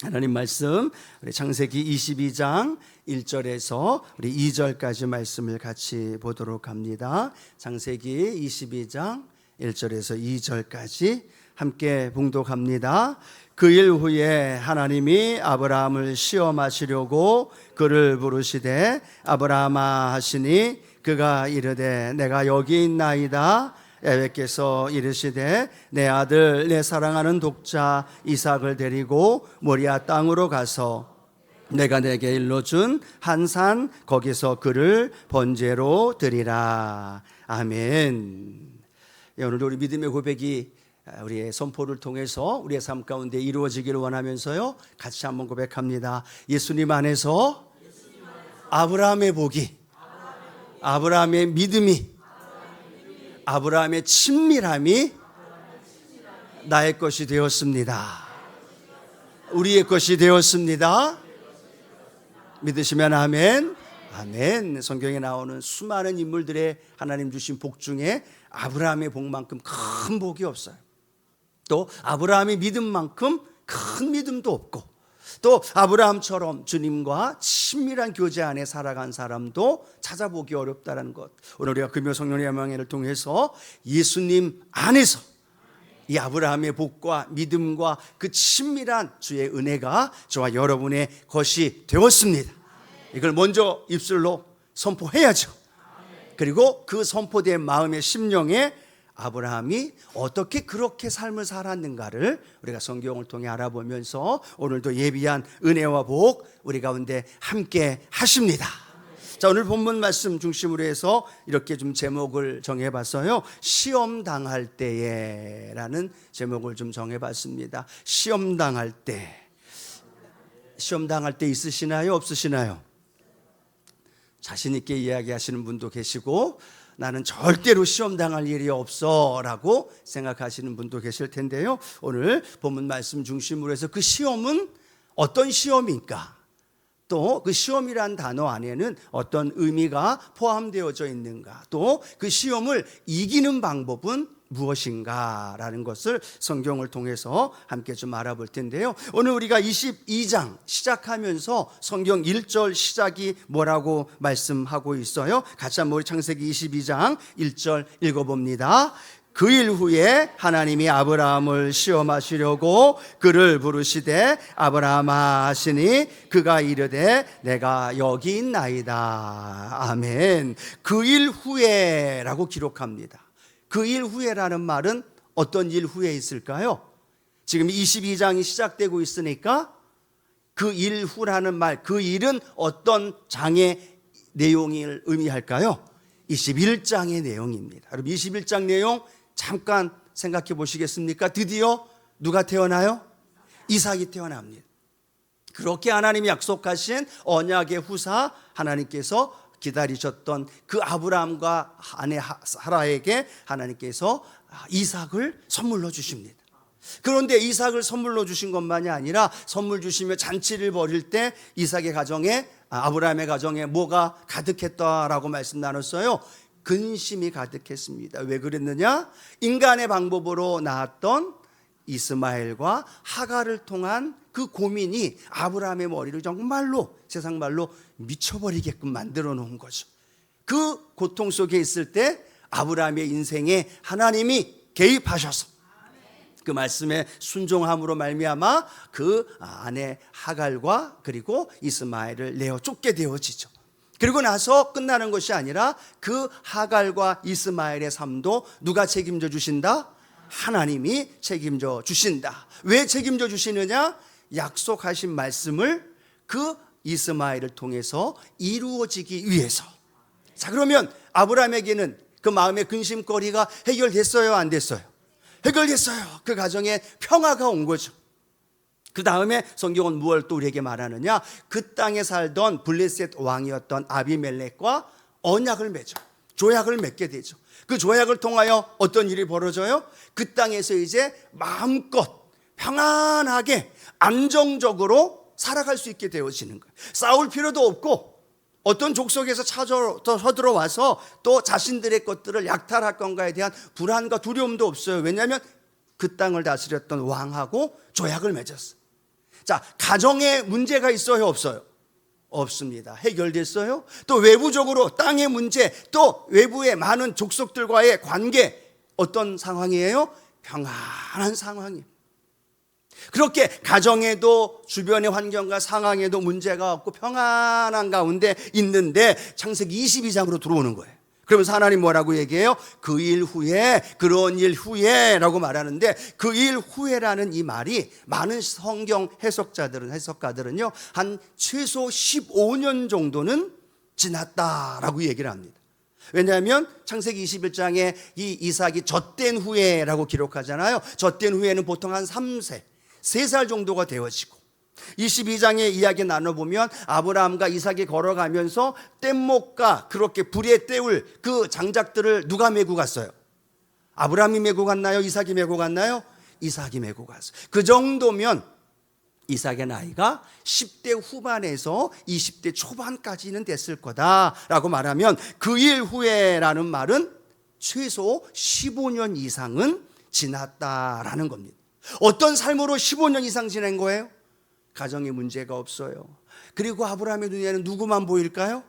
하나님 말씀 우리 창세기 22장 1절에서 우리 2절까지 말씀을 같이 보도록 합니다. 창세기 22장 1절에서 2절까지 함께 봉독합니다. 그 일 후에 하나님이 아브라함을 시험하시려고 그를 부르시되 아브라함아 하시니 그가 이르되 내가 여기 있나이다. 야훼께서 이르시되 내 아들 내 사랑하는 독자 이삭을 데리고 모리아 땅으로 가서 내가 내게 일러준 한 산 거기서 그를 번제로 드리라. 아멘. 오늘도 우리 믿음의 고백이 우리의 선포를 통해서 우리의 삶 가운데 이루어지기를 원하면서요, 같이 한번 고백합니다. 예수님 안에서 아브라함의 복이, 아브라함의 믿음이, 아브라함의 친밀함이 나의 것이 되었습니다. 우리의 것이 되었습니다. 믿으시면 아멘. 아멘. 성경에 나오는 수많은 인물들의 하나님 주신 복 중에 아브라함의 복만큼 큰 복이 없어요. 또 아브라함의 믿음만큼 큰 믿음도 없고, 또 아브라함처럼 주님과 친밀한 교제 안에 살아간 사람도 찾아보기 어렵다는 것, 오늘 우리가 금요 성령의 영향을 통해서 예수님 안에서 이 아브라함의 복과 믿음과 그 친밀한 주의 은혜가 저와 여러분의 것이 되었습니다. 이걸 먼저 입술로 선포해야죠. 그리고 그 선포된 마음의 심령에 아브라함이 어떻게 그렇게 삶을 살았는가를 우리가 성경을 통해 알아보면서 오늘도 예비한 은혜와 복 우리 가운데 함께 하십니다. 자, 오늘 본문 말씀 중심으로 해서 이렇게 좀 제목을 정해봤어요. 시험 당할 때에 라는 제목을 좀 정해봤습니다. 시험 당할 때. 시험 당할 때 있으시나요? 없으시나요? 자신 있게 이야기하시는 분도 계시고, 나는 절대로 시험 당할 일이 없어 라고 생각하시는 분도 계실 텐데요, 오늘 본문 말씀 중심으로 해서 그 시험은 어떤 시험인가, 또 그 시험이란 단어 안에는 어떤 의미가 포함되어져 있는가, 또 그 시험을 이기는 방법은 무엇인가 라는 것을 성경을 통해서 함께 좀 알아볼 텐데요, 오늘 우리가 22장 시작하면서 성경 1절 시작이 뭐라고 말씀하고 있어요? 같이 한번 우리 창세기 22장 1절 읽어봅니다. 그 일 후에 하나님이 아브라함을 시험하시려고 그를 부르시되 아브라함아 하시니 그가 이르되 내가 여기 있나이다. 아멘. 그 일 후에 라고 기록합니다. 그 일 후에라는 말은 어떤 일 후에 있을까요? 지금 22장이 시작되고 있으니까 그 일 후라는 말, 그 일은 어떤 장의 내용을 의미할까요? 21장의 내용입니다. 여러분, 21장 내용 잠깐 생각해 보시겠습니까? 드디어 누가 태어나요? 이삭이 태어납니다. 그렇게 하나님이 약속하신 언약의 후사, 하나님께서 기다리셨던 그 아브라함과 아내 사라에게 하나님께서 이삭을 선물로 주십니다. 그런데 이삭을 선물로 주신 것만이 아니라 선물 주시며 잔치를 벌일 때 이삭의 가정에, 아브라함의 가정에 뭐가 가득했다라고 말씀 나눴어요? 근심이 가득했습니다. 왜 그랬느냐? 인간의 방법으로 낳았던 이스마엘과 하갈을 통한 그 고민이 아브라함의 머리를 정말로, 세상 말로 미쳐버리게끔 만들어 놓은 거죠. 그 고통 속에 있을 때 아브라함의 인생에 하나님이 개입하셔서 그 말씀에 순종함으로 말미암아 그 아내 하갈과 그리고 이스마엘을 내어 쫓게 되어지죠. 그리고 나서 끝나는 것이 아니라 그 하갈과 이스마엘의 삶도 누가 책임져 주신다? 하나님이 책임져 주신다. 왜 책임져 주시느냐? 약속하신 말씀을 그 이스마엘을 통해서 이루어지기 위해서. 자, 그러면 아브라함에게는 그 마음의 근심거리가 해결됐어요? 안 됐어요? 해결됐어요. 그 가정에 평화가 온 거죠. 그 다음에 성경은 무엇을 또 우리에게 말하느냐? 그 땅에 살던 블레셋 왕이었던 아비멜렉과 언약을 맺어, 조약을 맺게 되죠. 그 조약을 통하여 어떤 일이 벌어져요? 그 땅에서 이제 마음껏 평안하게 안정적으로 살아갈 수 있게 되어지는 거예요. 싸울 필요도 없고, 어떤 족속에서 쳐들어와서 또 자신들의 것들을 약탈할 건가에 대한 불안과 두려움도 없어요. 왜냐하면 그 땅을 다스렸던 왕하고 조약을 맺었어요. 자, 가정에 문제가 있어요, 없어요? 없습니다. 해결됐어요? 또 외부적으로 땅의 문제, 또 외부의 많은 족속들과의 관계, 어떤 상황이에요? 평안한 상황이에요. 그렇게 가정에도 주변의 환경과 상황에도 문제가 없고 평안한 가운데 있는데 창세기 22장으로 들어오는 거예요. 그러면서 하나님 뭐라고 얘기해요? 그 일 후에, 그런 일 후에 라고 말하는데, 그 일 후에라는 이 말이 많은 성경 해석가들은요 한 최소 15년 정도는 지났다라고 얘기를 합니다. 왜냐하면 창세기 21장에 이 이삭이 젖된 후에라고 기록하잖아요. 젖된 후에는 보통 한 3세 3살 정도가 되어지고, 22장의 이야기 나눠보면 아브라함과 이삭이 걸어가면서 뗏목과 그렇게 불에 때울 그 장작들을 누가 메고 갔어요? 아브라함이 메고 갔나요? 이삭이 메고 갔나요? 이삭이 메고 갔어요. 그 정도면 이삭의 나이가 10대 후반에서 20대 초반까지는 됐을 거다라고 말하면, 그 일 후에라는 말은 최소 15년 이상은 지났다라는 겁니다. 어떤 삶으로 15년 이상 지낸 거예요? 가정에 문제가 없어요. 그리고 아브라함의 눈에는 누구만 보일까요?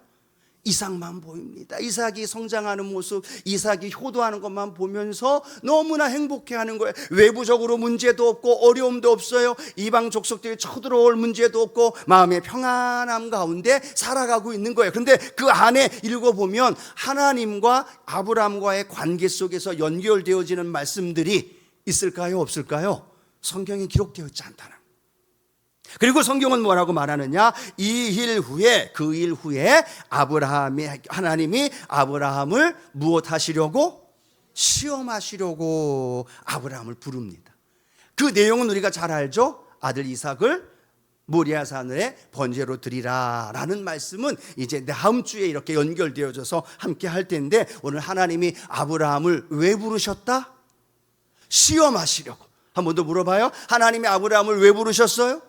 이삭만 보입니다. 이삭이 성장하는 모습, 이삭이 효도하는 것만 보면서 너무나 행복해하는 거예요. 외부적으로 문제도 없고 어려움도 없어요. 이방 족속들이 쳐들어올 문제도 없고 마음의 평안함 가운데 살아가고 있는 거예요. 그런데 그 안에 읽어보면 하나님과 아브라함과의 관계 속에서 연결되어지는 말씀들이 있을까요? 없을까요? 성경에 기록되어 있지 않다는. 그리고 성경은 뭐라고 말하느냐? 이 일 후에, 그 일 후에 하나님이 아브라함을 무엇하시려고? 시험하시려고 아브라함을 부릅니다. 그 내용은 우리가 잘 알죠? 아들 이삭을 모리아 산에 번제로 드리라 라는 말씀은 이제 다음 주에 이렇게 연결되어져서 함께 할 텐데, 오늘 하나님이 아브라함을 왜 부르셨다? 시험하시려고. 한 번 더 물어봐요. 하나님이 아브라함을 왜 부르셨어요?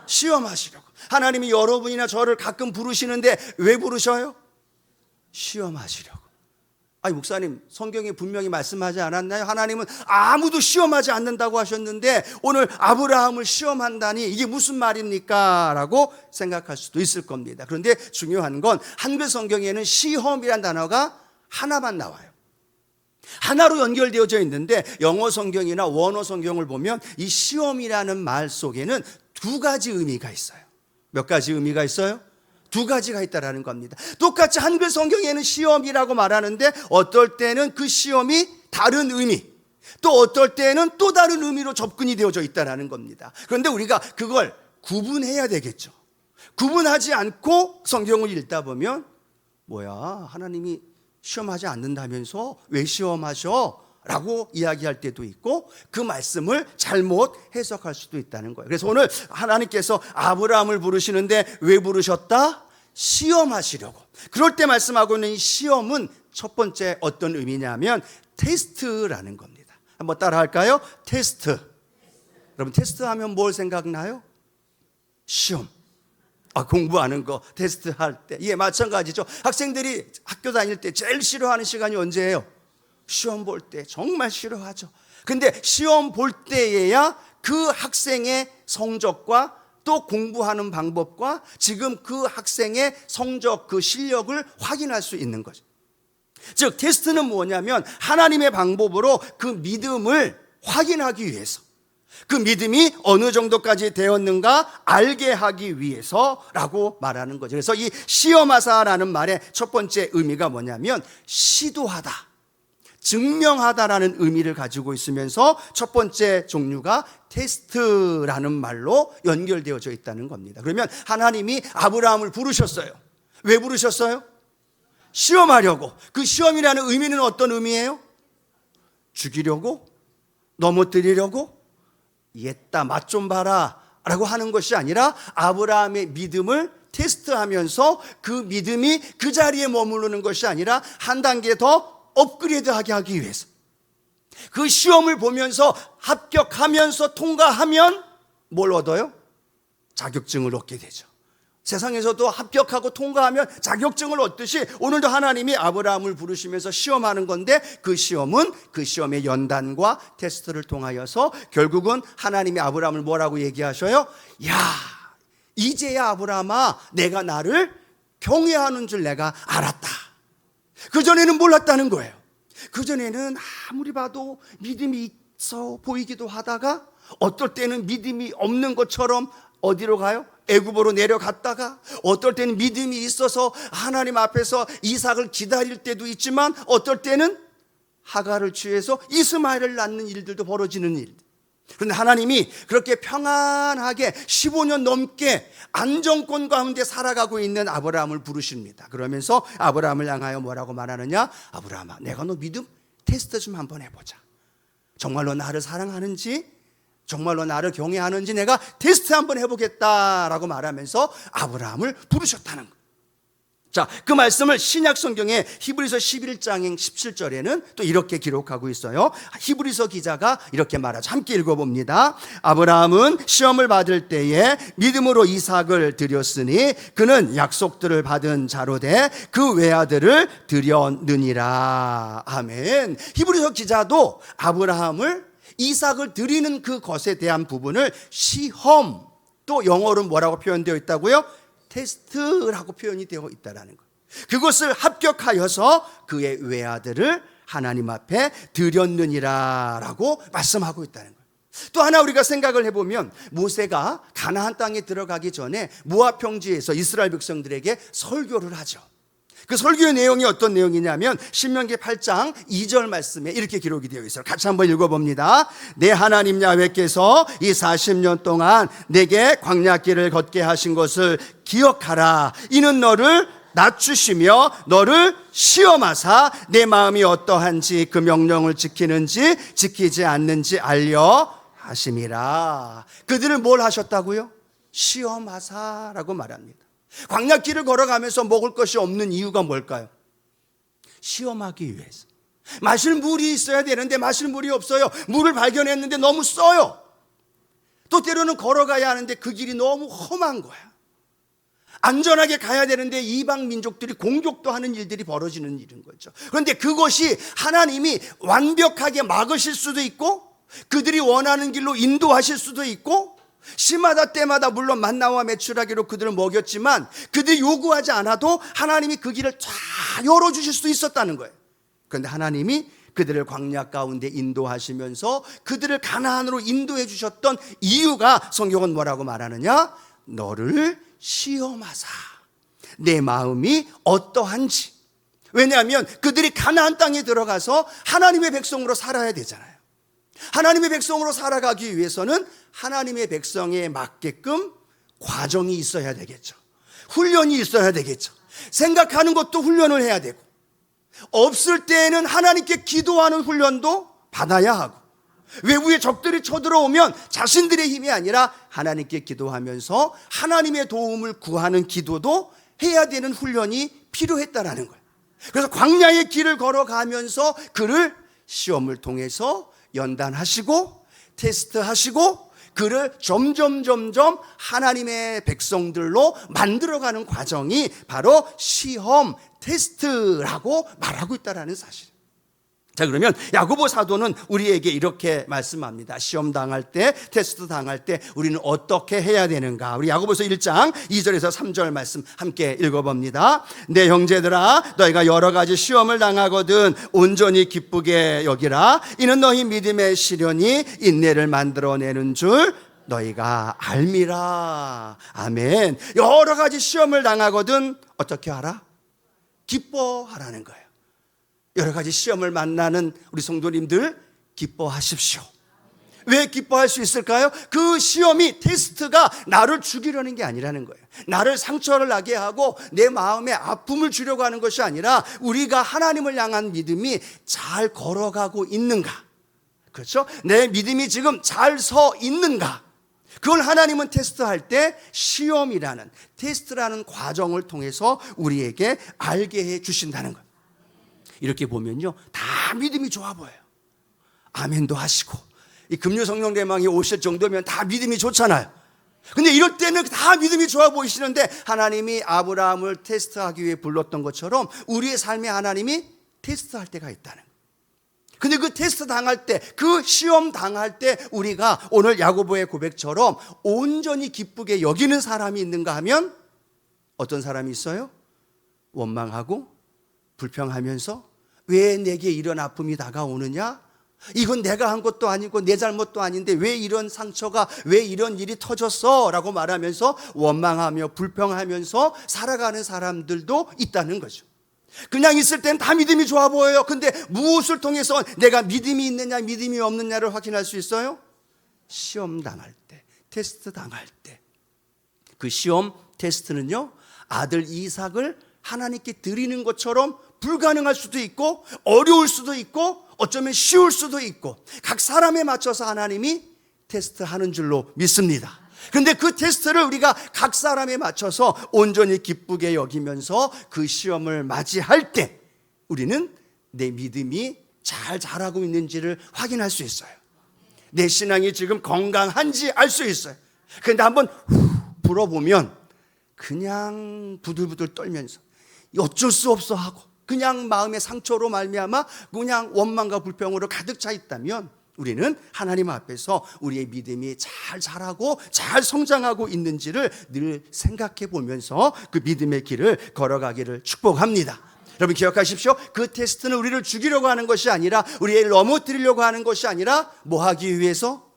시험하시려고. 하나님이 여러분이나 저를 가끔 부르시는데 왜 부르셔요? 시험하시려고. 아니, 목사님, 성경에 분명히 말씀하지 않았나요? 하나님은 아무도 시험하지 않는다고 하셨는데 오늘 아브라함을 시험한다니 이게 무슨 말입니까? 라고 생각할 수도 있을 겁니다. 그런데 중요한 건 한글 성경에는 시험이란 단어가 하나만 나와요. 하나로 연결되어져 있는데, 영어 성경이나 원어 성경을 보면 이 시험이라는 말 속에는 두 가지 의미가 있어요. 몇 가지 의미가 있어요? 두 가지가 있다라는 겁니다. 똑같이 한글 성경에는 시험이라고 말하는데 어떨 때는 그 시험이 다른 의미, 또 어떨 때는 또 다른 의미로 접근이 되어져 있다라는 겁니다. 그런데 우리가 그걸 구분해야 되겠죠. 구분하지 않고 성경을 읽다 보면 뭐야, 하나님이 시험하지 않는다면서 왜 시험하셔? 라고 이야기할 때도 있고, 그 말씀을 잘못 해석할 수도 있다는 거예요. 그래서 오늘 하나님께서 아브라함을 부르시는데 왜 부르셨다? 시험하시려고. 그럴 때 말씀하고 있는 이 시험은 첫 번째 어떤 의미냐면 테스트라는 겁니다. 한번 따라 할까요? 테스트. 여러분, 테스트하면 뭘 생각나요? 시험. 공부하는 거, 테스트할 때. 이게 마찬가지죠. 학생들이 학교 다닐 때 제일 싫어하는 시간이 언제예요? 시험 볼 때. 정말 싫어하죠. 근데 시험 볼 때에야 그 학생의 성적과 또 공부하는 방법과 지금 그 학생의 성적, 그 실력을 확인할 수 있는 거죠. 즉, 테스트는 뭐냐면 하나님의 방법으로 그 믿음을 확인하기 위해서, 그 믿음이 어느 정도까지 되었는가 알게 하기 위해서라고 말하는 거죠. 그래서 이 시험하사라는 말의 첫 번째 의미가 뭐냐면 시도하다, 증명하다라는 의미를 가지고 있으면서 첫 번째 종류가 테스트라는 말로 연결되어져 있다는 겁니다. 그러면 하나님이 아브라함을 부르셨어요. 왜 부르셨어요? 시험하려고. 그 시험이라는 의미는 어떤 의미예요? 죽이려고? 넘어뜨리려고? 옛다, 맛 좀 봐라 라고 하는 것이 아니라 아브라함의 믿음을 테스트하면서 그 믿음이 그 자리에 머무르는 것이 아니라 한 단계 더 업그레이드하게 하기 위해서, 그 시험을 보면서 합격하면서 통과하면 뭘 얻어요? 자격증을 얻게 되죠. 세상에서도 합격하고 통과하면 자격증을 얻듯이 오늘도 하나님이 아브라함을 부르시면서 시험하는 건데, 그 시험은 그 시험의 연단과 테스트를 통하여서 결국은 하나님이 아브라함을 뭐라고 얘기하셔요? 야, 이제야 아브라함아, 내가 나를 경외하는 줄 내가 알았다. 그전에는 몰랐다는 거예요. 그전에는 아무리 봐도 믿음이 있어 보이기도 하다가 어떨 때는 믿음이 없는 것처럼 어디로 가요? 애굽으로 내려갔다가, 어떨 때는 믿음이 있어서 하나님 앞에서 이삭을 기다릴 때도 있지만 어떨 때는 하갈을 취해서 이스마엘을 낳는 일들도 벌어지는 일. 그런데 하나님이 그렇게 평안하게 15년 넘게 안정권 가운데 살아가고 있는 아브라함을 부르십니다. 그러면서 아브라함을 향하여 뭐라고 말하느냐? 아브라함아, 내가 너 믿음 테스트 좀 한번 해보자. 정말로 나를 사랑하는지, 정말로 나를 경외하는지 내가 테스트 한번 해보겠다라고 말하면서 아브라함을 부르셨다는 거예요. 자, 그 말씀을 신약 성경의 히브리서 11장 17절에는 또 이렇게 기록하고 있어요. 히브리서 기자가 이렇게 말하죠. 함께 읽어봅니다. 아브라함은 시험을 받을 때에 믿음으로 이삭을 드렸으니 그는 약속들을 받은 자로 돼 그 외아들을 드렸느니라. 아멘. 히브리서 기자도 아브라함을 이삭을 드리는 그 것에 대한 부분을 시험, 또 영어로 뭐라고 표현되어 있다고요? 테스트라고 표현이 되어 있다는 거예요. 그것을 합격하여서 그의 외아들을 하나님 앞에 드렸느니라라고 말씀하고 있다는 거예요. 또 하나 우리가 생각을 해보면, 모세가 가나안 땅에 들어가기 전에 모압 평지에서 이스라엘 백성들에게 설교를 하죠. 그 설교의 내용이 어떤 내용이냐면 신명기 8장 2절 말씀에 이렇게 기록이 되어 있어요. 같이 한번 읽어봅니다. 내 하나님 야훼께서 이 40년 동안 내게 광야길을 걷게 하신 것을 기억하라. 이는 너를 낮추시며 너를 시험하사 내 마음이 어떠한지 그 명령을 지키는지 지키지 않는지 알려 하심이라. 그들을 뭘 하셨다고요? 시험하사라고 말합니다. 광야길을 걸어가면서 먹을 것이 없는 이유가 뭘까요? 시험하기 위해서. 마실 물이 있어야 되는데 마실 물이 없어요. 물을 발견했는데 너무 써요. 또 때로는 걸어가야 하는데 그 길이 너무 험한 거야. 안전하게 가야 되는데 이방 민족들이 공격도 하는 일들이 벌어지는 일인 거죠. 그런데 그것이 하나님이 완벽하게 막으실 수도 있고, 그들이 원하는 길로 인도하실 수도 있고, 시마다 때마다 물론 만나와 메추라기로 그들을 먹였지만 그들이 요구하지 않아도 하나님이 그 길을 쫙 열어주실 수도 있었다는 거예요. 그런데 하나님이 그들을 광야 가운데 인도하시면서 그들을 가나안으로 인도해 주셨던 이유가 성경은 뭐라고 말하느냐? 너를 시험하사 내 마음이 어떠한지. 왜냐하면 그들이 가나안 땅에 들어가서 하나님의 백성으로 살아야 되잖아요. 하나님의 백성으로 살아가기 위해서는 하나님의 백성에 맞게끔 과정이 있어야 되겠죠. 훈련이 있어야 되겠죠. 생각하는 것도 훈련을 해야 되고, 없을 때에는 하나님께 기도하는 훈련도 받아야 하고, 외부의 적들이 쳐들어오면 자신들의 힘이 아니라 하나님께 기도하면서 하나님의 도움을 구하는 기도도 해야 되는 훈련이 필요했다라는 거예요. 그래서 광야의 길을 걸어가면서 그를 시험을 통해서 연단하시고 테스트하시고 그를 점점 하나님의 백성들로 만들어가는 과정이 바로 시험, 테스트라고 말하고 있다는 사실. 자, 그러면 야고보 사도는 우리에게 이렇게 말씀합니다. 시험 당할 때, 테스트 당할 때 우리는 어떻게 해야 되는가? 우리 야고보서 1장 2절에서 3절 말씀 함께 읽어봅니다. 내 형제들아, 너희가 여러 가지 시험을 당하거든 온전히 기쁘게 여기라. 이는 너희 믿음의 시련이 인내를 만들어내는 줄 너희가 알미라. 아멘. 여러 가지 시험을 당하거든 어떻게 하라? 기뻐하라는 거예요. 여러 가지 시험을 만나는 우리 성도님들 기뻐하십시오. 왜 기뻐할 수 있을까요? 그 시험이, 테스트가 나를 죽이려는 게 아니라는 거예요. 나를 상처를 나게 하고 내 마음에 아픔을 주려고 하는 것이 아니라 우리가 하나님을 향한 믿음이 잘 걸어가고 있는가, 그렇죠? 내 믿음이 지금 잘 서 있는가, 그걸 하나님은 테스트할 때 시험이라는, 테스트라는 과정을 통해서 우리에게 알게 해 주신다는 거예요. 이렇게 보면요, 다 믿음이 좋아 보여요. 아멘도 하시고 이 금요 성령 대망이 오실 정도면 다 믿음이 좋잖아요. 근데 이럴 때는 다 믿음이 좋아 보이시는데 하나님이 아브라함을 테스트하기 위해 불렀던 것처럼 우리의 삶에 하나님이 테스트할 때가 있다는 거예요. 근데 그 테스트 당할 때, 그 시험 당할 때 우리가 오늘 야고보의 고백처럼 온전히 기쁘게 여기는 사람이 있는가 하면 어떤 사람이 있어요? 원망하고 불평하면서 왜 내게 이런 아픔이 다가오느냐? 이건 내가 한 것도 아니고 내 잘못도 아닌데 왜 이런 상처가, 왜 이런 일이 터졌어? 라고 말하면서 원망하며 불평하면서 살아가는 사람들도 있다는 거죠. 그냥 있을 땐 다 믿음이 좋아 보여요. 근데 무엇을 통해서 내가 믿음이 있느냐 믿음이 없느냐를 확인할 수 있어요? 시험 당할 때, 테스트 당할 때. 그 시험 테스트는요, 아들 이삭을 하나님께 드리는 것처럼 불가능할 수도 있고 어려울 수도 있고 어쩌면 쉬울 수도 있고 각 사람에 맞춰서 하나님이 테스트하는 줄로 믿습니다. 그런데 그 테스트를 우리가 각 사람에 맞춰서 온전히 기쁘게 여기면서 그 시험을 맞이할 때 우리는 내 믿음이 잘 자라고 있는지를 확인할 수 있어요. 내 신앙이 지금 건강한지 알 수 있어요. 그런데 한번 불어보면 그냥 부들부들 떨면서 어쩔 수 없어 하고 그냥 마음의 상처로 말미암아 그냥 원망과 불평으로 가득 차 있다면 우리는 하나님 앞에서 우리의 믿음이 잘 자라고 잘 성장하고 있는지를 늘 생각해 보면서 그 믿음의 길을 걸어가기를 축복합니다. 여러분 기억하십시오. 그 테스트는 우리를 죽이려고 하는 것이 아니라 우리를 넘어뜨리려고 하는 것이 아니라 뭐 하기 위해서?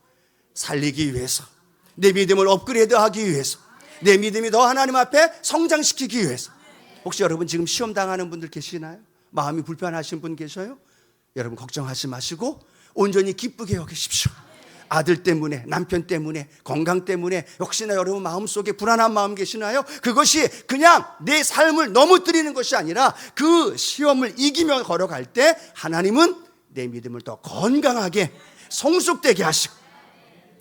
살리기 위해서, 내 믿음을 업그레이드하기 위해서, 내 믿음이 더 하나님 앞에 성장시키기 위해서. 혹시 여러분 지금 시험 당하는 분들 계시나요? 마음이 불편하신 분 계셔요? 여러분 걱정하지 마시고 온전히 기쁘게 여기십시오. 아들 때문에, 남편 때문에, 건강 때문에 혹시나 여러분 마음속에 불안한 마음 계시나요? 그것이 그냥 내 삶을 넘어뜨리는 것이 아니라 그 시험을 이기며 걸어갈 때 하나님은 내 믿음을 더 건강하게 성숙되게 하시고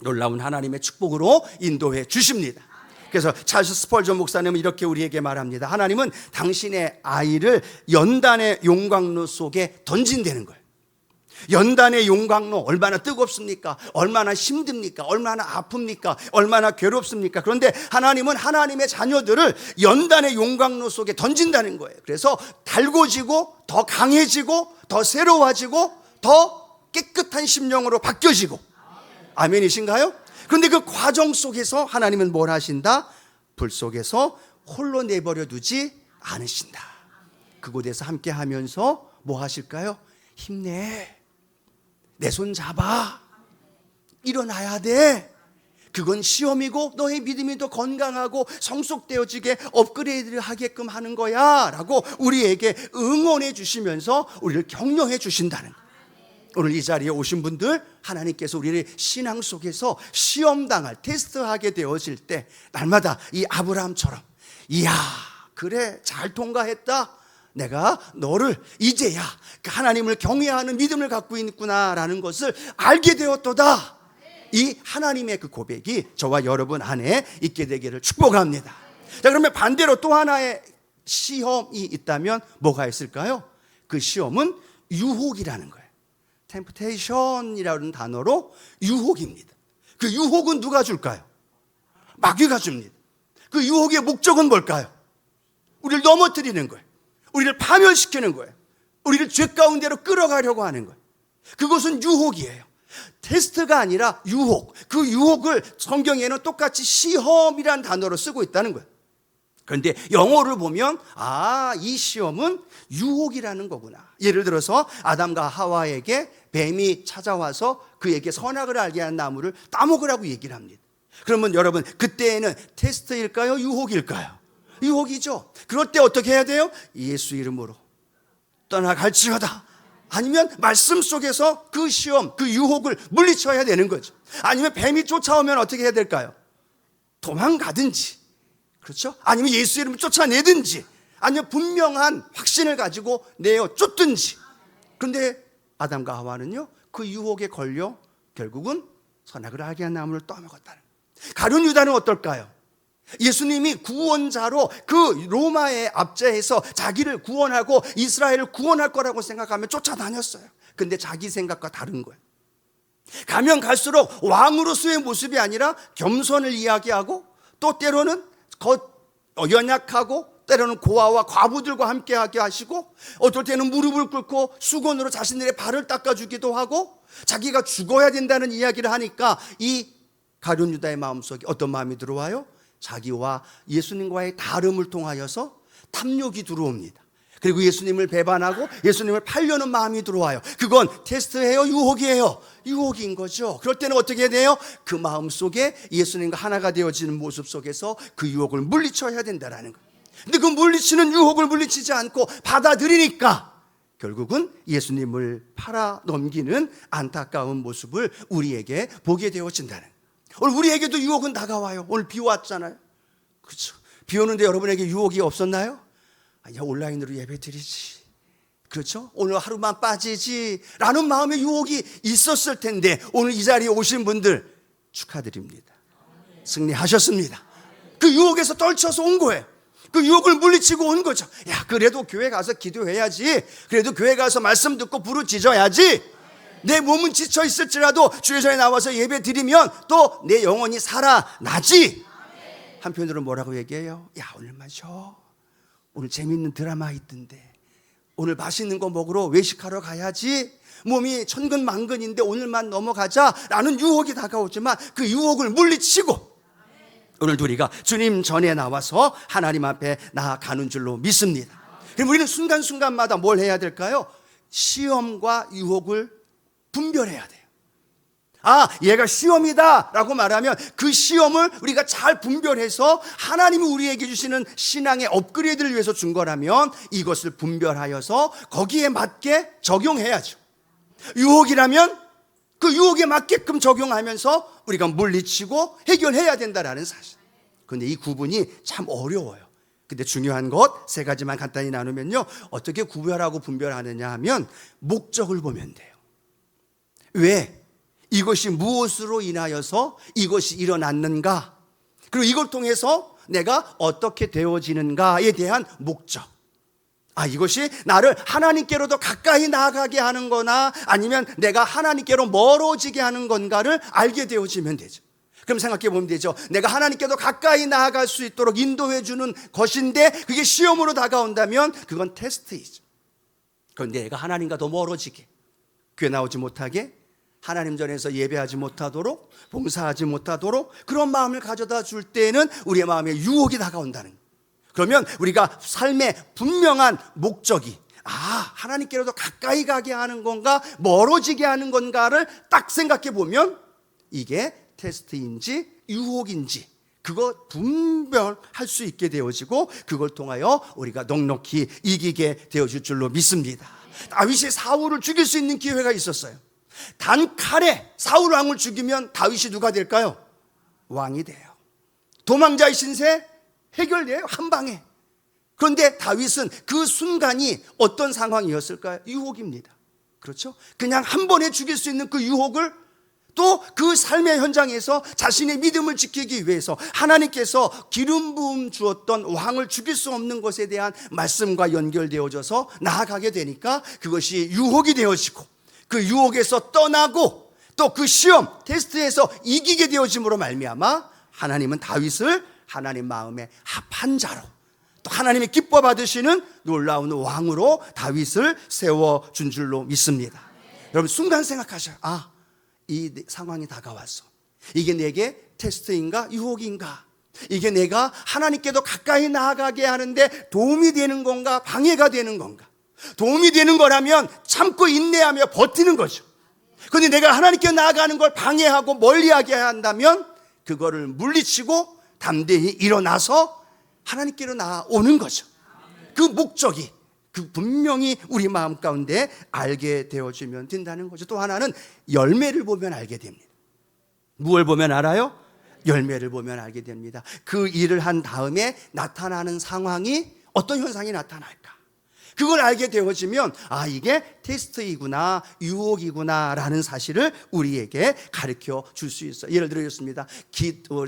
놀라운 하나님의 축복으로 인도해 주십니다. 그래서 찰스 스펄전 목사님은 이렇게 우리에게 말합니다. 하나님은 당신의 아이를 연단의 용광로 속에 던진다는 거예요. 연단의 용광로 얼마나 뜨겁습니까? 얼마나 힘듭니까? 얼마나 아픕니까? 얼마나 괴롭습니까? 그런데 하나님은 하나님의 자녀들을 연단의 용광로 속에 던진다는 거예요. 그래서 달궈지고 더 강해지고 더 새로워지고 더 깨끗한 심령으로 바뀌어지고. 아멘이신가요? 그런데 그 과정 속에서 하나님은 뭘 하신다? 불 속에서 홀로 내버려 두지 않으신다. 그곳에서 함께 하면서 뭐 하실까요? 힘내. 내 손 잡아. 일어나야 돼. 그건 시험이고 너의 믿음이 더 건강하고 성숙되어지게 업그레이드를 하게끔 하는 거야 라고 우리에게 응원해 주시면서 우리를 격려해 주신다는 거예요. 오늘 이 자리에 오신 분들, 하나님께서 우리를 신앙 속에서 시험당할, 테스트하게 되어질 때 날마다 이 아브라함처럼 이야 그래 잘 통과했다, 내가 너를 이제야 하나님을 경외하는 믿음을 갖고 있구나라는 것을 알게 되었도다. 이 하나님의 그 고백이 저와 여러분 안에 있게 되기를 축복합니다. 자, 그러면 반대로 또 하나의 시험이 있다면 뭐가 있을까요? 그 시험은 유혹이라는 거예요. temptation이라는 단어로 유혹입니다. 그 유혹은 누가 줄까요? 마귀가 줍니다. 그 유혹의 목적은 뭘까요? 우리를 넘어뜨리는 거예요. 우리를 파멸시키는 거예요. 우리를 죄 가운데로 끌어가려고 하는 거예요. 그것은 유혹이에요. 테스트가 아니라 유혹. 그 유혹을 성경에는 똑같이 시험이라는 단어로 쓰고 있다는 거예요. 그런데 영어를 보면 이 시험은 유혹이라는 거구나. 예를 들어서 아담과 하와에게 뱀이 찾아와서 그에게 선악을 알게 한 나무를 따먹으라고 얘기를 합니다. 그러면 여러분 그때에는 테스트일까요? 유혹일까요? 유혹이죠. 그럴 때 어떻게 해야 돼요? 예수 이름으로 떠나갈지어다. 아니면 말씀 속에서 그 시험, 그 유혹을 물리쳐야 되는 거죠. 아니면 뱀이 쫓아오면 어떻게 해야 될까요? 도망가든지, 그렇죠? 아니면 예수 이름을 쫓아내든지, 아니면 분명한 확신을 가지고 내어 쫓든지. 그런데 아담과 하와는요 그 유혹에 걸려 결국은 선악을 알게 한 나무를 떠먹었다는. 가룟 유다는 어떨까요? 예수님이 구원자로 그 로마의 압제에서 자기를 구원하고 이스라엘을 구원할 거라고 생각하며 쫓아다녔어요. 근데 자기 생각과 다른 거예요. 가면 갈수록 왕으로서의 모습이 아니라 겸손을 이야기하고, 또 때로는 연약하고, 때로는 고아와 과부들과 함께하게 하시고, 어떨 때는 무릎을 꿇고 수건으로 자신들의 발을 닦아주기도 하고, 자기가 죽어야 된다는 이야기를 하니까 이 가룟 유다의 마음속에 어떤 마음이 들어와요? 자기와 예수님과의 다름을 통하여서 탐욕이 들어옵니다. 그리고 예수님을 배반하고 예수님을 팔려는 마음이 들어와요. 그건 테스트예요? 유혹이에요? 유혹인 거죠. 그럴 때는 어떻게 해야 돼요? 그 마음 속에 예수님과 하나가 되어지는 모습 속에서 그 유혹을 물리쳐야 된다는 거예요. 근데 그 물리치는 유혹을 물리치지 않고 받아들이니까 결국은 예수님을 팔아 넘기는 안타까운 모습을 우리에게 보게 되어진다는 거예요. 오늘 우리에게도 유혹은 다가와요. 오늘 비 왔잖아요. 그렇죠? 비 오는데 여러분에게 유혹이 없었나요? 야, 온라인으로 예배 드리지, 그렇죠? 오늘 하루만 빠지지 라는 마음의 유혹이 있었을 텐데, 오늘 이 자리에 오신 분들 축하드립니다. 승리하셨습니다. 그 유혹에서 떨쳐서 온 거예요. 그 유혹을 물리치고 온 거죠. 야, 그래도 교회 가서 기도해야지, 그래도 교회 가서 말씀 듣고 부르짖어야지, 내 몸은 지쳐 있을지라도 주일전에 나와서 예배 드리면 또 내 영혼이 살아나지. 한편으로 뭐라고 얘기해요? 야, 오늘만 쉬어, 오늘 재밌는 드라마 있던데, 오늘 맛있는 거 먹으러 외식하러 가야지, 몸이 천근만근인데 오늘만 넘어가자 라는 유혹이 다가오지만 그 유혹을 물리치고 오늘도 우리가 주님 전에 나와서 하나님 앞에 나아가는 줄로 믿습니다. 그럼 우리는 순간순간마다 뭘 해야 될까요? 시험과 유혹을 분별해야 돼요. 아, 얘가 시험이다 라고 말하면 그 시험을 우리가 잘 분별해서 하나님이 우리에게 주시는 신앙의 업그레이드를 위해서 준 거라면 이것을 분별하여서 거기에 맞게 적용해야죠. 유혹이라면 그 유혹에 맞게끔 적용하면서 우리가 물리치고 해결해야 된다는 사실. 그런데 이 구분이 참 어려워요. 근데 중요한 것 세 가지만 간단히 나누면요, 어떻게 구별하고 분별하느냐 하면 목적을 보면 돼요. 왜? 이것이 무엇으로 인하여서 이것이 일어났는가, 그리고 이걸 통해서 내가 어떻게 되어지는가에 대한 목적. 아, 이것이 나를 하나님께로 더 가까이 나아가게 하는 거나 아니면 내가 하나님께로 멀어지게 하는 건가를 알게 되어지면 되죠. 그럼 생각해 보면 되죠. 내가 하나님께도 가까이 나아갈 수 있도록 인도해 주는 것인데 그게 시험으로 다가온다면 그건 테스트이죠. 그런데 내가 하나님과 더 멀어지게, 교회 나오지 못하게, 하나님 전에서 예배하지 못하도록, 봉사하지 못하도록 그런 마음을 가져다 줄 때는 우리의 마음에 유혹이 다가온다는 거예요. 그러면 우리가 삶의 분명한 목적이, 아, 하나님께로도 가까이 가게 하는 건가 멀어지게 하는 건가를 딱 생각해 보면 이게 테스트인지 유혹인지 그거 분별할 수 있게 되어지고, 그걸 통하여 우리가 넉넉히 이기게 되어질 줄로 믿습니다. 다윗이 사울을 죽일 수 있는 기회가 있었어요. 단 칼에 사울 왕을 죽이면 다윗이 누가 될까요? 왕이 돼요. 도망자의 신세 해결돼요, 한 방에. 그런데 다윗은 그 순간이 어떤 상황이었을까요? 유혹입니다. 그렇죠? 그냥 한 번에 죽일 수 있는 그 유혹을 또 그 삶의 현장에서 자신의 믿음을 지키기 위해서 하나님께서 기름 부음 주었던 왕을 죽일 수 없는 것에 대한 말씀과 연결되어져서 나아가게 되니까 그것이 유혹이 되어지고, 그 유혹에서 떠나고 또 그 시험 테스트에서 이기게 되어짐으로 말미암아 하나님은 다윗을 하나님 마음에 합한 자로, 또 하나님이 기뻐 받으시는 놀라운 왕으로 다윗을 세워준 줄로 믿습니다. 여러분 순간 생각하셔요. 아, 이 상황이 다가왔어. 이게 내게 테스트인가 유혹인가? 이게 내가 하나님께도 가까이 나아가게 하는데 도움이 되는 건가 방해가 되는 건가? 도움이 되는 거라면 참고 인내하며 버티는 거죠. 그런데 내가 하나님께 나아가는 걸 방해하고 멀리하게 한다면 그거를 물리치고 담대히 일어나서 하나님께로 나아오는 거죠. 그 목적이 그 분명히 우리 마음 가운데 알게 되어지면 된다는 거죠. 또 하나는 열매를 보면 알게 됩니다. 무엇을 보면 알아요? 열매를 보면 알게 됩니다. 그 일을 한 다음에 나타나는 상황이 어떤 현상이 나타날까? 그걸 알게 되어지면 아, 이게 테스트이구나, 유혹이구나 라는 사실을 우리에게 가르쳐 줄 수 있어요. 예를 들었습니다.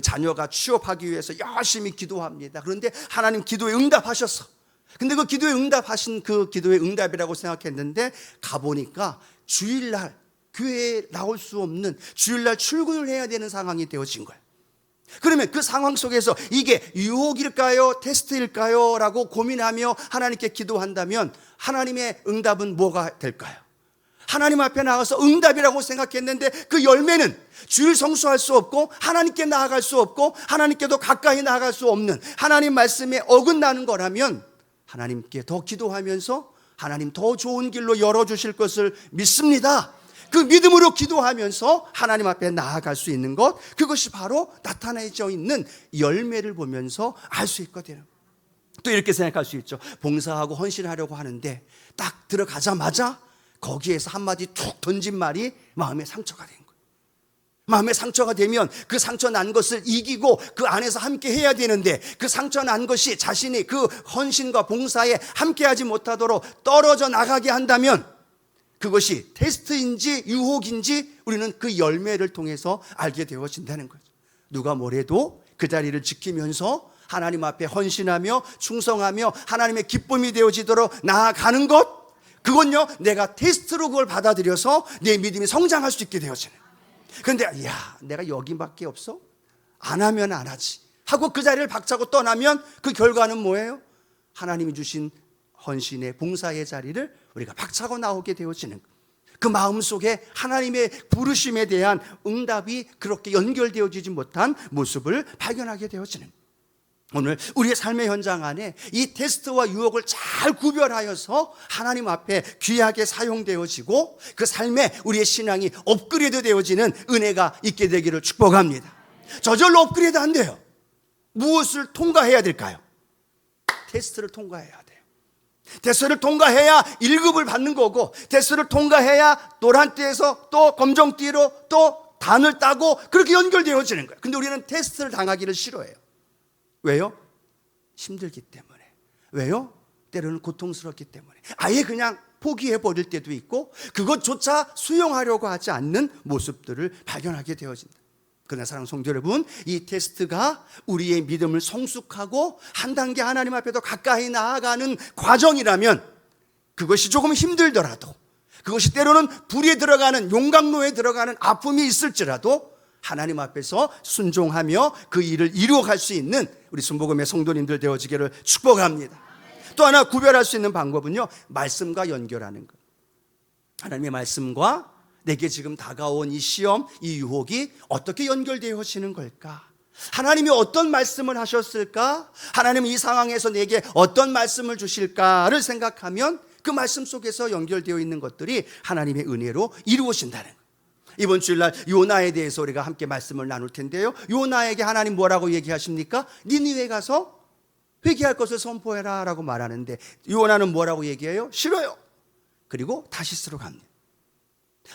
자녀가 취업하기 위해서 열심히 기도합니다. 그런데 하나님 기도에 응답하셨어. 근데 그 기도에 응답하신 그 기도의 응답이라고 생각했는데 가보니까 주일날 교회에 나올 수 없는, 주일날 출근을 해야 되는 상황이 되어진 거예요. 그러면 그 상황 속에서 이게 유혹일까요? 테스트일까요? 라고 고민하며 하나님께 기도한다면 하나님의 응답은 뭐가 될까요? 하나님 앞에 나가서 응답이라고 생각했는데 그 열매는 주일 성수할 수 없고 하나님께 나아갈 수 없고 하나님께도 가까이 나아갈 수 없는, 하나님 말씀에 어긋나는 거라면 하나님께 더 기도하면서 하나님 더 좋은 길로 열어주실 것을 믿습니다. 그 믿음으로 기도하면서 하나님 앞에 나아갈 수 있는 것, 그것이 바로 나타나져 있는 열매를 보면서 알 수 있거든요. 또 이렇게 생각할 수 있죠. 봉사하고 헌신하려고 하는데 딱 들어가자마자 거기에서 한마디 툭 던진 말이 마음에 상처가 된 거예요. 마음에 상처가 되면 그 상처 난 것을 이기고 그 안에서 함께 해야 되는데 그 상처 난 것이 자신이 그 헌신과 봉사에 함께하지 못하도록 떨어져 나가게 한다면 그것이 테스트인지 유혹인지 우리는 그 열매를 통해서 알게 되어진다는 거죠. 누가 뭐래도 그 자리를 지키면서 하나님 앞에 헌신하며 충성하며 하나님의 기쁨이 되어지도록 나아가는 것, 그건요 내가 테스트로 그걸 받아들여서 내 믿음이 성장할 수 있게 되어지는. 그런데 야, 내가 여기밖에 없어? 안 하면 안 하지 하고 그 자리를 박차고 떠나면 그 결과는 뭐예요? 하나님이 주신 헌신의 봉사의 자리를 우리가 박차고 나오게 되어지는, 그 마음속에 하나님의 부르심에 대한 응답이 그렇게 연결되어지지 못한 모습을 발견하게 되어지는. 오늘 우리의 삶의 현장 안에 이 테스트와 유혹을 잘 구별하여서 하나님 앞에 귀하게 사용되어지고 그 삶에 우리의 신앙이 업그레이드 되어지는 은혜가 있게 되기를 축복합니다. 저절로 업그레이드 안 돼요. 무엇을 통과해야 될까요? 테스트를 통과해야 돼요. 테스트를 통과해야 1급을 받는 거고, 테스트를 통과해야 노란띠에서 또 검정띠로 또 단을 따고 그렇게 연결되어지는 거예요. 근데 우리는 테스트를 당하기를 싫어해요. 왜요? 힘들기 때문에. 왜요? 때로는 고통스럽기 때문에. 아예 그냥 포기해버릴 때도 있고 그것조차 수용하려고 하지 않는 모습들을 발견하게 되어진다. 그러나 사랑하는 성도 여러분, 이 테스트가 우리의 믿음을 성숙하고 한 단계 하나님 앞에 더 가까이 나아가는 과정이라면 그것이 조금 힘들더라도, 그것이 때로는 불에 들어가는 용광로에 들어가는 아픔이 있을지라도 하나님 앞에서 순종하며 그 일을 이루어갈 수 있는 우리 순복음의 성도님들 되어지기를 축복합니다. 또 하나 구별할 수 있는 방법은요, 말씀과 연결하는 것. 하나님의 말씀과 내게 지금 다가온 이 시험, 이 유혹이 어떻게 연결되어지는 걸까? 하나님이 어떤 말씀을 하셨을까? 하나님은 이 상황에서 내게 어떤 말씀을 주실까를 생각하면 그 말씀 속에서 연결되어 있는 것들이 하나님의 은혜로 이루어진다는 거예요. 이번 주일날 요나에 대해서 우리가 함께 말씀을 나눌 텐데요, 요나에게 하나님 뭐라고 얘기하십니까? 니느웨 가서 회개할 것을 선포해라 라고 말하는데 요나는 뭐라고 얘기해요? 싫어요. 그리고 다시스로 갑니다.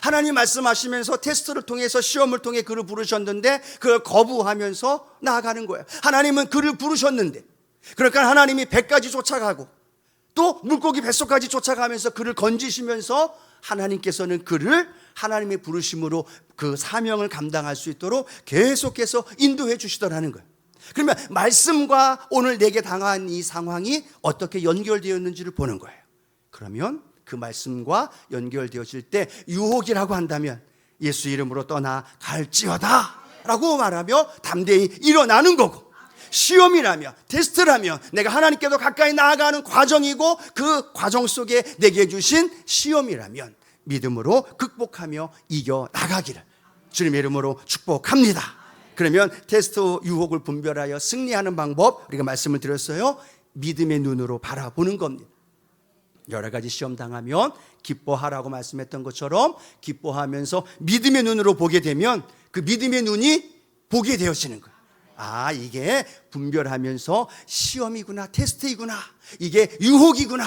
하나님 말씀하시면서 테스트를 통해서 시험을 통해 그를 부르셨는데 그걸 거부하면서 나아가는 거예요. 하나님은 그를 부르셨는데, 그러니까 하나님이 배까지 쫓아가고 또 물고기 뱃속까지 쫓아가면서 그를 건지시면서 하나님께서는 그를 하나님의 부르심으로 그 사명을 감당할 수 있도록 계속해서 인도해 주시더라는 거예요. 그러면 말씀과 오늘 내게 당한 이 상황이 어떻게 연결되었는지를 보는 거예요. 그러면 그 말씀과 연결되어질 때 유혹이라고 한다면 예수 이름으로 떠나갈지어다 라고 말하며 담대히 일어나는 거고, 시험이라면, 테스트라면 내가 하나님께도 가까이 나아가는 과정이고 그 과정 속에 내게 주신 시험이라면 믿음으로 극복하며 이겨나가기를 주님의 이름으로 축복합니다. 그러면 테스트 유혹을 분별하여 승리하는 방법 우리가 말씀을 드렸어요. 믿음의 눈으로 바라보는 겁니다. 여러 가지 시험 당하면 기뻐하라고 말씀했던 것처럼 기뻐하면서 믿음의 눈으로 보게 되면 그 믿음의 눈이 보게 되어지는 거예요. 아, 이게 분별하면서 시험이구나, 테스트이구나, 이게 유혹이구나.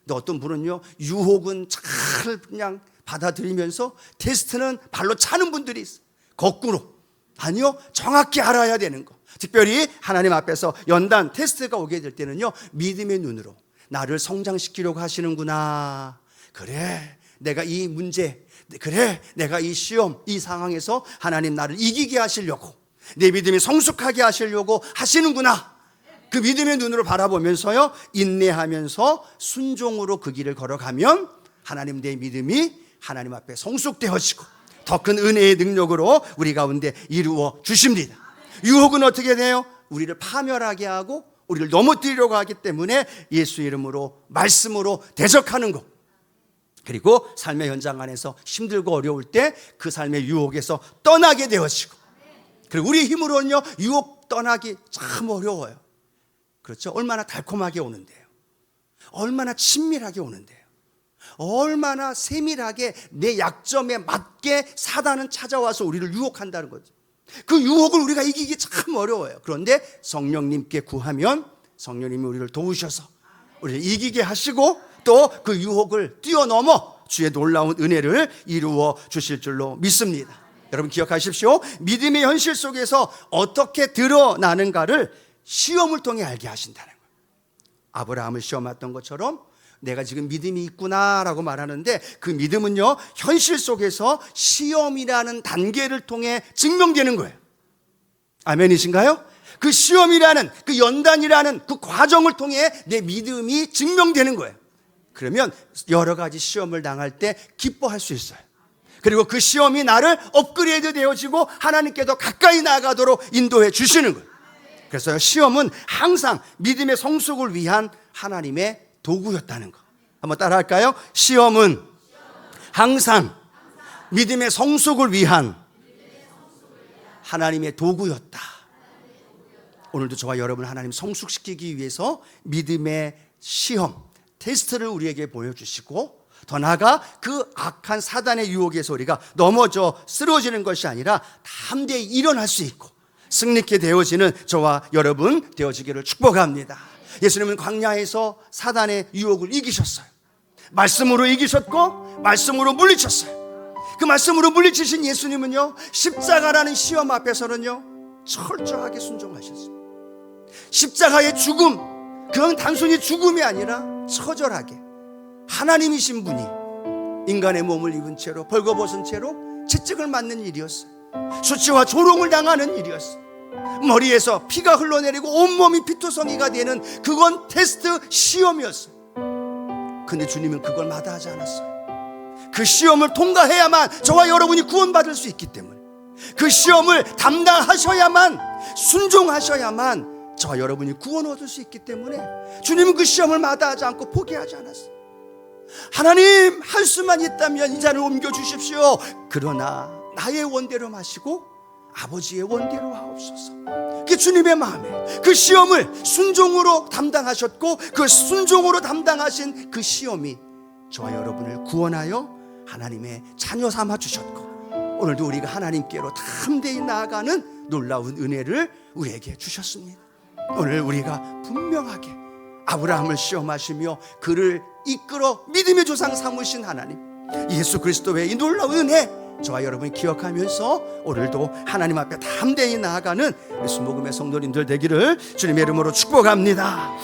근데 어떤 분은요, 유혹은 잘 그냥 받아들이면서 테스트는 발로 차는 분들이 있어요. 거꾸로. 아니요, 정확히 알아야 되는 거. 특별히 하나님 앞에서 연단 테스트가 오게 될 때는요, 믿음의 눈으로 나를 성장시키려고 하시는구나. 그래, 내가 이 문제, 그래, 내가 이 시험, 이 상황에서 하나님 나를 이기게 하시려고, 내 믿음이 성숙하게 하시려고 하시는구나. 그 믿음의 눈으로 바라보면서요, 인내하면서 순종으로 그 길을 걸어가면 하나님 내 믿음이 하나님 앞에 성숙되어지고 더 큰 은혜의 능력으로 우리 가운데 이루어 주십니다. 유혹은 어떻게 돼요? 우리를 파멸하게 하고 우리를 넘어뜨리려고 하기 때문에 예수 이름으로 말씀으로 대적하는 것, 그리고 삶의 현장 안에서 힘들고 어려울 때 그 삶의 유혹에서 떠나게 되어지고, 그리고 우리 힘으로는요 유혹 떠나기 참 어려워요. 그렇죠? 얼마나 달콤하게 오는데요, 얼마나 친밀하게 오는데요, 얼마나 세밀하게 내 약점에 맞게 사단은 찾아와서 우리를 유혹한다는 거죠. 그 유혹을 우리가 이기기 참 어려워요. 그런데 성령님께 구하면 성령님이 우리를 도우셔서 우리를 이기게 하시고 또 그 유혹을 뛰어넘어 주의 놀라운 은혜를 이루어 주실 줄로 믿습니다. 여러분 기억하십시오. 믿음의 현실 속에서 어떻게 드러나는가를 시험을 통해 알게 하신다는 거예요. 아브라함을 시험했던 것처럼 내가 지금 믿음이 있구나라고 말하는데, 그 믿음은요 현실 속에서 시험이라는 단계를 통해 증명되는 거예요. 아멘이신가요? 그 시험이라는, 그 연단이라는 그 과정을 통해 내 믿음이 증명되는 거예요. 그러면 여러 가지 시험을 당할 때 기뻐할 수 있어요. 그리고 그 시험이 나를 업그레이드 되어지고 하나님께 더 가까이 나아가도록 인도해 주시는 거예요. 그래서 시험은 항상 믿음의 성숙을 위한 하나님의 도구였다는 거. 한번 따라 할까요? 시험은 항상 믿음의 성숙을 위한 하나님의 도구였다. 오늘도 저와 여러분 하나님 성숙시키기 위해서 믿음의 시험, 테스트를 우리에게 보여주시고, 더 나아가 그 악한 사단의 유혹에서 우리가 넘어져 쓰러지는 것이 아니라 담대히 일어날 수 있고 승리케 되어지는 저와 여러분 되어지기를 축복합니다. 예수님은 광야에서 사단의 유혹을 이기셨어요. 말씀으로 이기셨고 말씀으로 물리쳤어요. 그 말씀으로 물리치신 예수님은요 십자가라는 시험 앞에서는요 철저하게 순종하셨어요. 십자가의 죽음, 그건 단순히 죽음이 아니라 처절하게 하나님이신 분이 인간의 몸을 입은 채로 벌거벗은 채로 채찍을 맞는 일이었어요. 수치와 조롱을 당하는 일이었어요. 머리에서 피가 흘러내리고 온몸이 피투성이가 되는, 그건 테스트 시험이었어요. 근데 주님은 그걸 마다하지 않았어요. 그 시험을 통과해야만 저와 여러분이 구원받을 수 있기 때문에, 그 시험을 담당하셔야만, 순종하셔야만 저와 여러분이 구원 얻을 수 있기 때문에 주님은 그 시험을 마다하지 않고 포기하지 않았어요. 하나님, 할 수만 있다면 이 잔을 옮겨주십시오. 그러나 나의 원대로 마시고 아버지의 원대로 하옵소서. 그게 주님의 마음에, 그 시험을 순종으로 담당하셨고, 그 순종으로 담당하신 그 시험이 저와 여러분을 구원하여 하나님의 자녀 삼아 주셨고, 오늘도 우리가 하나님께로 담대히 나아가는 놀라운 은혜를 우리에게 주셨습니다. 오늘 우리가 분명하게 아브라함을 시험하시며 그를 이끌어 믿음의 조상 삼으신 하나님 예수 그리스도의 이 놀라운 은혜, 저와 여러분이 기억하면서 오늘도 하나님 앞에 담대히 나아가는 순복음의 성도님들 되기를 주님의 이름으로 축복합니다.